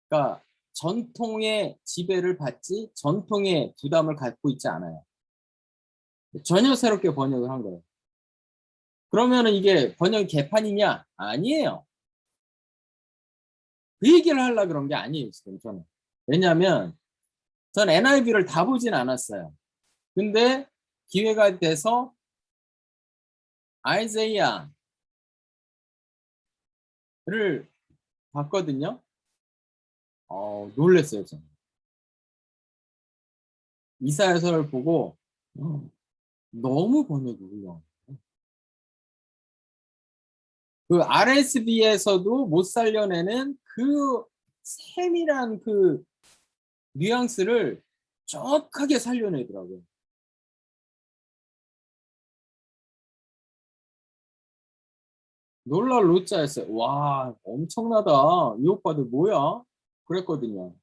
그러니까 전통의 지배를 받지 전통의 부담을 갖고 있지 않아요. 전혀 새롭게 번역을 한 거예요. 그러면은 이게 번역 개판이냐? 아니에요. 그 얘기를 하려고 그런 게 아니에요, 지금 저는. 왜냐하면 전 NIV를 다 보진 않았어요. 근데 기회가 돼서 아이자야를 봤거든요. 놀랬어요, 저는. 이사야서를 보고 너무 번역이 훌륭해요. 그 RSV에서도 못 살려내는 그 세밀한 그 뉘앙스를 정확하게 살려내더라고요. 놀랄 로자였어요. 와, 엄청나다. 이 오빠들 뭐야? 그랬거든요.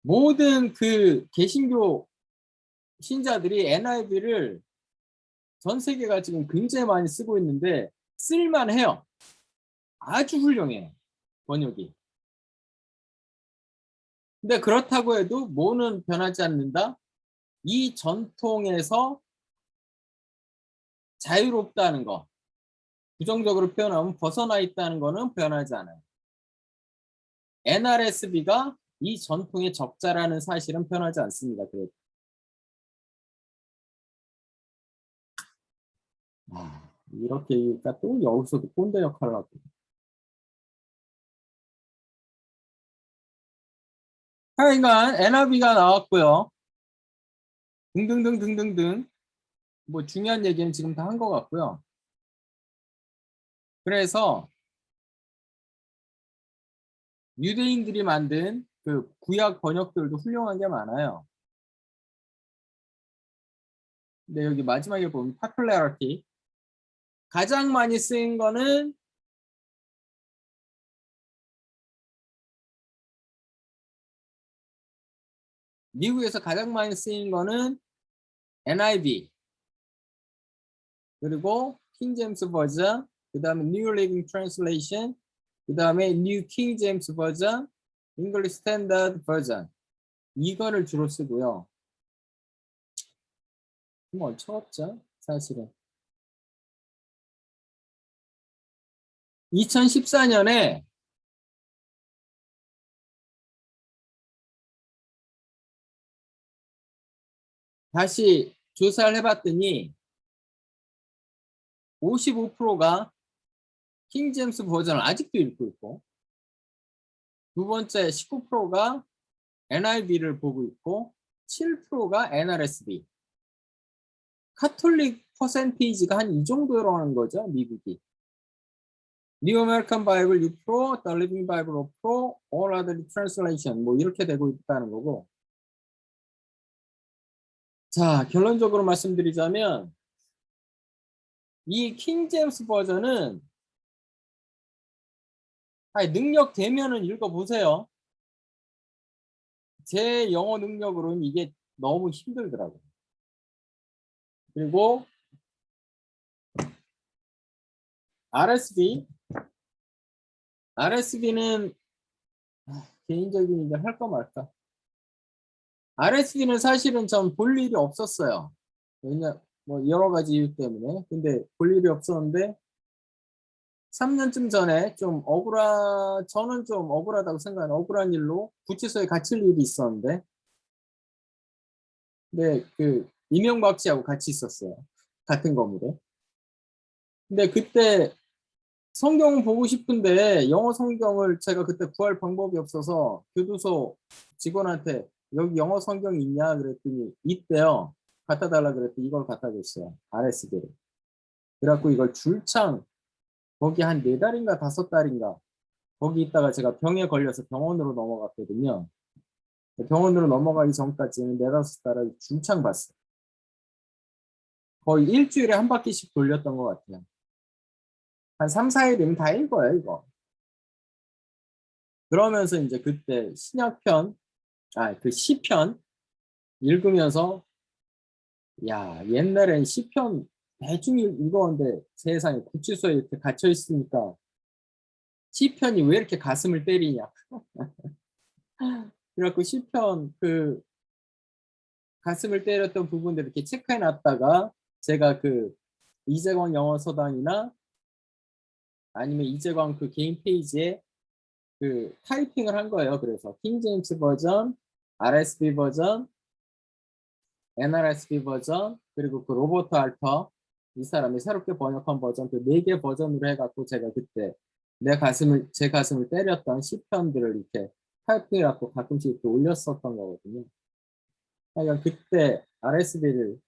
모든 그 개신교 신자들이 NIV를 전 세계가 지금 굉장히 많이 쓰고 있는데 쓸만해요. 아주 훌륭해요. 번역이. 근데 그렇다고 해도 뭐는 변하지 않는다? 이 전통에서 자유롭다는 거. 부정적으로 표현하면 벗어나 있다는 거는 변하지 않아요. NRSV가 이 전통의 적자라는 사실은 변하지 않습니다. 그래도. 이렇게 그러니까 또 여기서도 꼰대 역할을 하고. 하여간 NRV가 나왔고요. 등등등등등등. 뭐 중요한 얘기는 지금 다 한 것 같고요. 그래서 유대인들이 만든 그 구약 번역들도 훌륭한 게 많아요. 근데 여기 마지막에 보면 popularity 가장 많이 쓰인 거는 미국에서 가장 많이 쓰인 거는 NIV 그리고 킹 제임스 버전 그 다음에 New Living Translation 그 다음에 New King James 버전 English Standard 버전 이거를 주로 쓰고요. 뭐 어처 없죠 사실은. 2014년에 다시 조사를 해봤더니 55%가 킹 제임스 버전을 아직도 읽고 있고 두 번째 19%가 NIV를 보고 있고 7%가 NRSV. 카톨릭 퍼센테이지가 한 이 정도라는 거죠, 미국이. New American Bible 6%, The Living Bible 5%, All Other Translation 뭐 이렇게 되고 있다는 거고. 자, 결론적으로 말씀드리자면 이 킹 제임스 버전은 능력 되면은 읽어보세요. 제 영어 능력으로는 이게 너무 힘들더라고요. 그리고 RSV는 개인적인 이제 할까 말까. RSV는 사실은 전 볼 일이 없었어요. 왜냐 뭐 여러 가지 이유 때문에. 근데 볼 일이 없었는데 3년쯤 전에 저는 좀 억울하다고 생각하는 억울한 일로 구치소에 갇힐 일이 있었는데, 근데 그 이명박 씨하고 같이 있었어요. 같은 건물에. 근데 그때 성경 보고 싶은데 영어 성경을 제가 그때 구할 방법이 없어서 교도소 직원한테 여기 영어 성경 있냐 그랬더니 있대요. 갖다 달라 그랬더니 이걸 갖다 줬어요. RSV를. 그래갖고 이걸 줄창 거기 한 4달인가 5달인가 거기 있다가 제가 병에 걸려서 병원으로 넘어갔거든요. 병원으로 넘어가기 전까지는 4-5달을 줄창 봤어요. 거의 일주일에 한 바퀴씩 돌렸던 것 같아요. 한 3-4일이면 다 읽어요, 이거. 그러면서 이제 그때 신약편, 그 시편 읽으면서, 야, 옛날엔 시편 대충 읽었는데 세상에 구치소에 이렇게 갇혀 있으니까 시편이 왜 이렇게 가슴을 때리냐. 그래갖고 시편 그 가슴을 때렸던 부분들 이렇게 체크해 놨다가 제가 그 이재광 영어서당이나 아니면 이재광 그 개인 페이지에 그 타이핑을 한 거예요. 그래서 킹제임스 버전, RSV 버전, NRSV 버전, 그리고 그 로버트 알터 이 사람이 새롭게 번역한 버전 그 4개 버전으로 해갖고 제가 그때 제 가슴을 때렸던 시편들을 이렇게 타이핑해갖고 가끔씩 이렇게 올렸었던 거거든요. 그러니까 그때 RSV를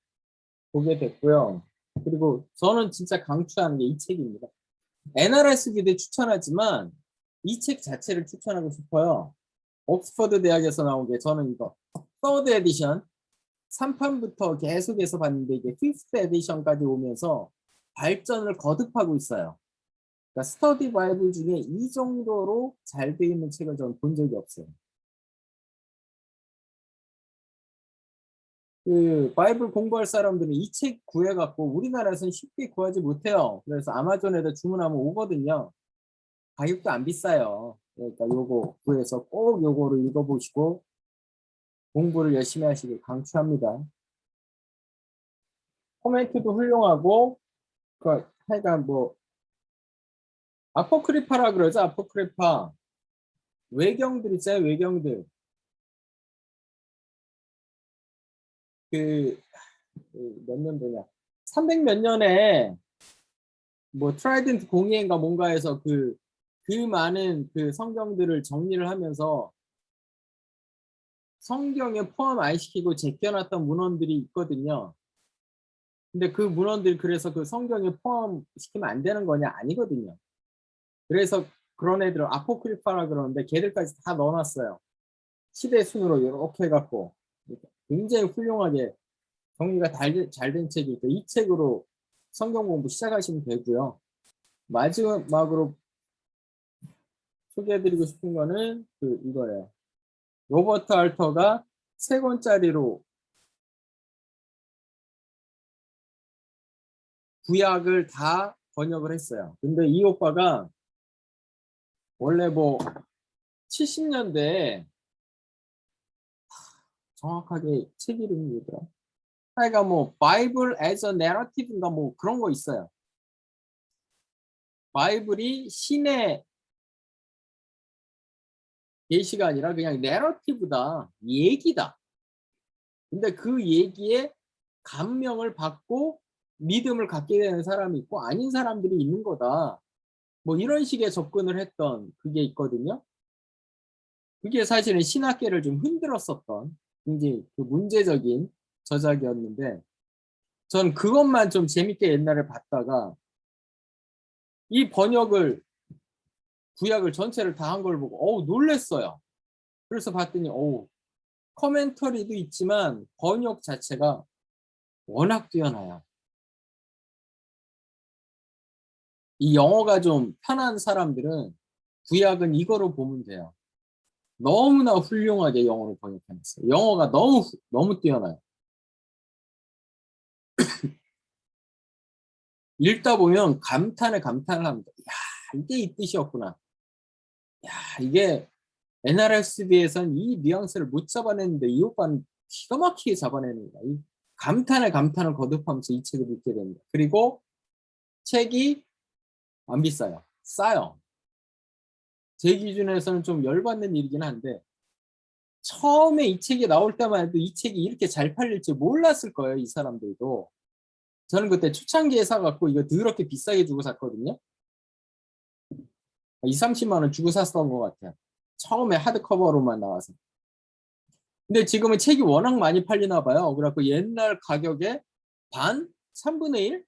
보게 됐고요. 그리고 저는 진짜 강추하는 게 이 책입니다. NRSV도 추천하지만 이 책 자체를 추천하고 싶어요. 옥스퍼드 대학에서 나온 게 저는 이거 3rd 에디션 3판부터 계속해서 봤는데 이게 5th 에디션까지 오면서 발전을 거듭하고 있어요. 그러니까 스터디 바이블 중에 이 정도로 잘 되어 있는 책을 저는 본 적이 없어요. 그 바이블 공부할 사람들은 이 책 구해갖고 우리나라에서는 쉽게 구하지 못해요. 그래서 아마존에다 주문하면 오거든요. 가격도 안 비싸요. 그러니까 요거 구해서 꼭 요거를 읽어보시고 공부를 열심히 하시길 강추합니다. 코멘트도 훌륭하고 그 하여간 뭐 아포크리파라 그러죠. 아포크리파 외경들 있어요. 외경들 그 몇 년도냐 300 몇 년에 뭐 트라이던트 공의인가 뭔가 해서 그 많은 그 성경들을 정리를 하면서 성경에 포함 안 시키고 제껴놨던 문헌들이 있거든요. 근데 그 문헌들 그래서 그 성경에 포함시키면 안 되는 거냐? 아니거든요. 그래서 그런 애들을 아포크리파라 그러는데 걔들까지 다 넣어놨어요. 시대 순으로 이렇게 해갖고 굉장히 훌륭하게 정리가 잘 된 책이니까 이 책으로 성경 공부 시작하시면 되고요. 마지막으로 소개해드리고 싶은 거는 이거예요. 로버트 알터가 3권짜리로 구약을 다 번역을 했어요. 근데 이 오빠가 원래 뭐 70년대에 정확하게 책 이름이 뭐더라? 하여간 뭐 바이블 as a narrative인가 뭐 그런 거 있어요. 바이블이 신의 계시가 아니라 그냥 내러티브다. 얘기다. 근데 그 얘기에 감명을 받고 믿음을 갖게 되는 사람이 있고 아닌 사람들이 있는 거다. 뭐 이런 식의 접근을 했던 그게 있거든요. 그게 사실은 신학계를 좀 흔들었었던 굉장히 그 문제적인 저작이었는데 전 그것만 좀 재밌게 옛날에 봤다가 이 번역을 구약을 전체를 다 한 걸 보고 어우 놀랬어요. 그래서 봤더니 어우 커멘터리도 있지만 번역 자체가 워낙 뛰어나요. 이 영어가 좀 편한 사람들은 구약은 이거로 보면 돼요. 너무나 훌륭하게 영어로 번역해놨어요. 영어가 너무 뛰어나요. 읽다 보면 감탄을 합니다. 야, 이게 이 뜻이었구나. 야, 이게 NRSV에선 이 뉘앙스를 못 잡아냈는데 이 오빠는 기가 막히게 잡아내는 거야. 이 감탄을 거듭하면서 이 책을 읽게 됩니다. 그리고 책이 안 비싸요. 싸요. 제 기준에서는 좀 열받는 일이긴 한데 처음에 이 책이 나올 때만 해도 이 책이 이렇게 잘 팔릴 줄 몰랐을 거예요. 이 사람들도. 저는 그때 초창기에 사갖고 이거 더럽게 비싸게 주고 샀거든요. 2, 30만 원 주고 샀던 것 같아요. 처음에 하드커버로만 나와서. 근데 지금은 책이 워낙 많이 팔리나 봐요. 그래갖고 옛날 가격에 반? 3분의 1?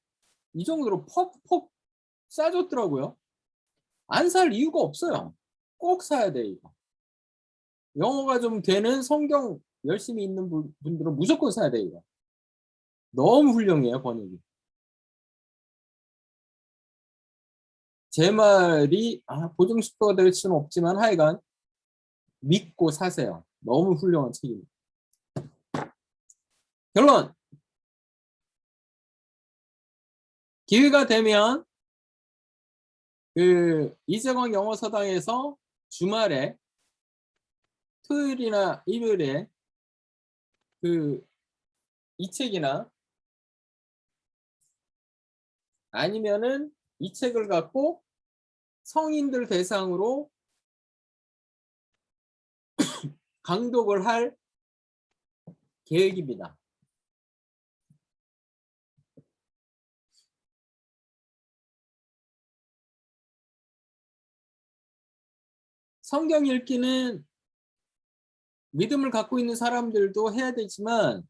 이 정도로 퍽퍽 싸졌더라고요. 안 살 이유가 없어요. 꼭 사야 돼, 이거. 영어가 좀 되는 성경 열심히 읽는 분들은 무조건 사야 돼, 이거. 너무 훌륭해요, 번역이. 제 말이 보증 수표가 될 수는 없지만 하여간 믿고 사세요. 너무 훌륭한 책입니다. 결론! 기회가 되면 그 이재광 영어서당에서 주말에 토요일이나 일요일에 그 이 책이나 아니면은 이 책을 갖고 성인들 대상으로 강독을 할 계획입니다. 성경 읽기는 믿음을 갖고 있는 사람들도 해야 되지만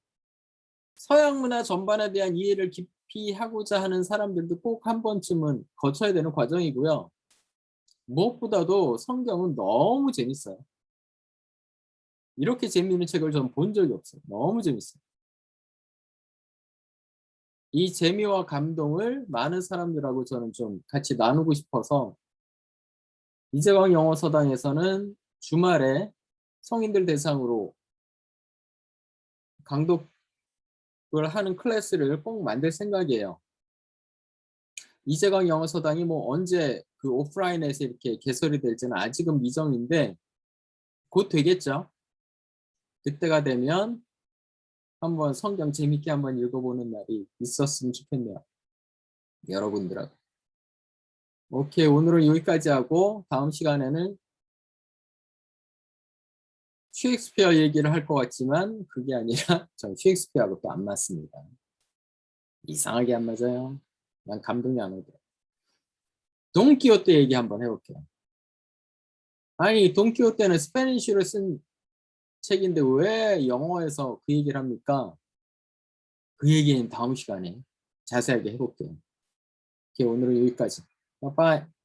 서양 문화 전반에 대한 이해를 깊이 하고자 하는 사람들도 꼭 한 번쯤은 거쳐야 되는 과정이고요. 무엇보다도 성경은 너무 재밌어요. 이렇게 재미있는 책을 저는 본 적이 없어요. 너무 재밌어요. 이 재미와 감동을 많은 사람들하고 저는 좀 같이 나누고 싶어서 이재광 영어서당에서는 주말에 성인들 대상으로 강독을 하는 클래스를 꼭 만들 생각이에요. 이재광 영어서당이 뭐 언제 그 오프라인에서 이렇게 개설이 될지는 아직은 미정인데 곧 되겠죠. 그때가 되면 한번 성경 재밌게 한번 읽어보는 날이 있었으면 좋겠네요. 여러분들하고. 오케이, 오늘은 여기까지 하고 다음 시간에는 셰익스피어 얘기를 할 것 같지만 그게 아니라 전 셰익스피어하고 또 안 맞습니다. 이상하게 안 맞아요. 난 감동이 안 오더라고요. 돈키호테 얘기 한번 해볼게요. 아니 돈키호테는 스페니쉬로 쓴 책인데 왜 영어에서 그 얘기를 합니까? 그 얘기는 다음 시간에 자세하게 해볼게요. 오케이, 오늘은 여기까지. 빠이빠이.